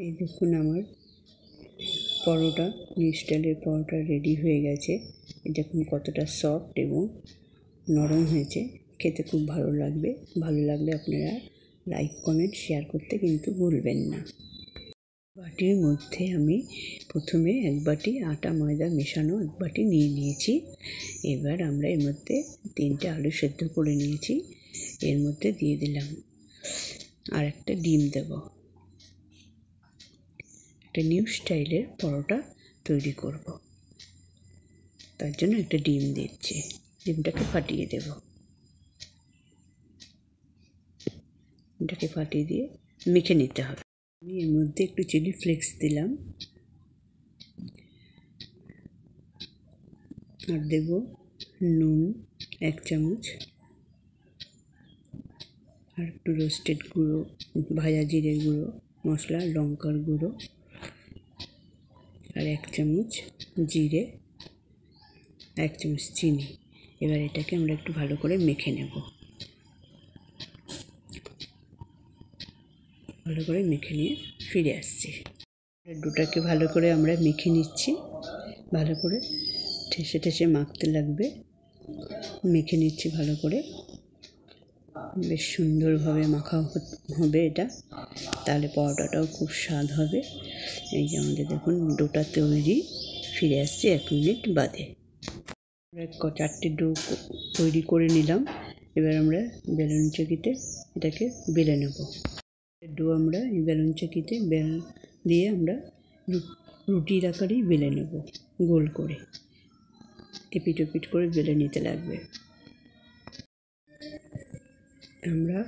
এই দেখুন আমার পরোটা, নিউ স্টাইলের পরোটা রেডি হয়ে গেছে। দেখুন কতটা সফট এবং নরম হয়েছে, খেতে খুব ভালো লাগবে। ভালো লাগলে আপনারা লাইক, কমেন্ট, শেয়ার করতে কিন্তু ভুলবেন না। বাটির মধ্যে আমি প্রথমে 1 বাটি আটা ময়দা মেশানো 1 বাটি নিয়ে নিয়েছি। এবার আমরা এর মধ্যে 3টে আলু সেদ্ধ করে নিয়েছি, এর মধ্যে দিয়ে দিলাম। আর একটা ডিম দেব। একটা নিউ স্টাইলের পরোটা তৈরি করব, তার জন্য একটা ডিম দিচ্ছি। ডিমটাকে ফাটিয়ে দেব। এটাকে ফাটিয়ে দিয়ে মেখে নিতে হবে। আমি এর মধ্যে একটু চিলি ফ্লেক্স দিলাম, আর দেব নুন 1 চামচ, আর একটু রোস্টেড গুঁড়ো, ভাজা জিরের গুঁড়ো, মশলা লঙ্কার গুঁড়ো, আর 1 চামচ জিরে, 1 চামচ চিনি। এবার এটাকে আমরা একটু ভালো করে মেখে নেব। ভালো করে মেখে নিয়ে ফিরে আসছি। ডোটাকে ভালো করে আমরা মেখে নিচ্ছি। ভালো করে ঠেসে ঠেসে মাখতে লাগবে। মেখে নিচ্ছি ভালো করে, বেশ সুন্দরভাবে মাখা হবে এটা, তাহলে পরোটাটাও খুব স্বাদ হবে। এই যে আমাদের দেখুন ডোটা তৈরি। ফিরে আসছি 1 মিনিট বাদে। 4টে ডো তৈরি করে নিলাম। এবার আমরা বেলুন চাকিতে এটাকে বেলে নেব। ডো আমরা এই বেলুন চাকিতে দিয়ে আমরা রুটির আকারেই বেলে নেব, গোল করে এপিট ওপিট করে বেলে নিতে লাগবে। আমরা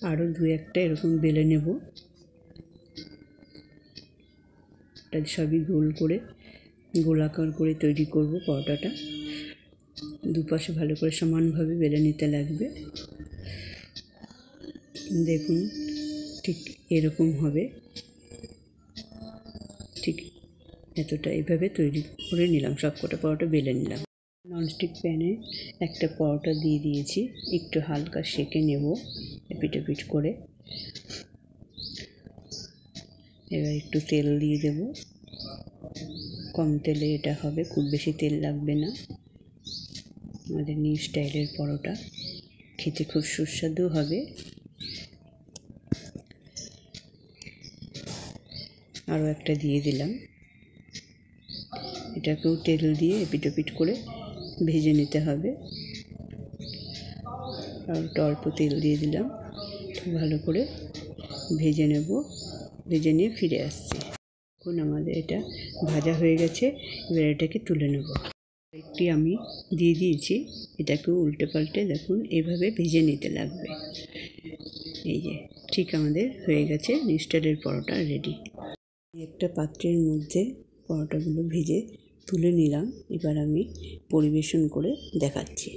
আরও 2-1টা এরকম বেলে নেব। এটা সবই গোল করে গোলাকার করে তৈরি করব পরোটাটা। দুপাশে ভালো করে সমানভাবে বেলে নিতে লাগবে। দেখুন ঠিক এরকম হবে, ঠিক এতটা এইভাবে তৈরি করে নিলাম। সবকটা পরোটা বেলে নিলাম। ননস্টিক প্যানে একটা পরোটা দিয়ে দিয়েছি, একটু হালকা সেঁকে নেব এপিট ওপিট করে। এবার একটু তেল দিয়ে দেব। কম তেলে এটা হবে, খুব বেশি তেল লাগবে না। আমাদের নিউ স্টাইলের পরোটা খেতে খুব সুস্বাদু হবে। আরও একটা দিয়ে দিলাম। এটাকেও তেল দিয়ে এপিট ওপিট করে ভেজে নিতে হবে। আর একটু অল্প তেল দিয়ে দিলাম, ভালো করে ভেজে নেব। ভেজে নিয়ে ফিরে আসছি। এখন আমাদের এটা ভাজা হয়ে গেছে। এবার এটাকে তুলে নেব। একটি আমি দিয়ে দিয়েছি, এটাকেও উল্টে পাল্টে দেখুন এভাবে ভেজে নিতে লাগবে। এই যে ঠিক আমাদের হয়ে গেছে নিউ স্টাইলের পরোটা রেডি। একটা পাত্রের মধ্যে পরোটাগুলো ভেজে তুলে নিলাম। এবার আমি পরিবেশন করে দেখাচ্ছি।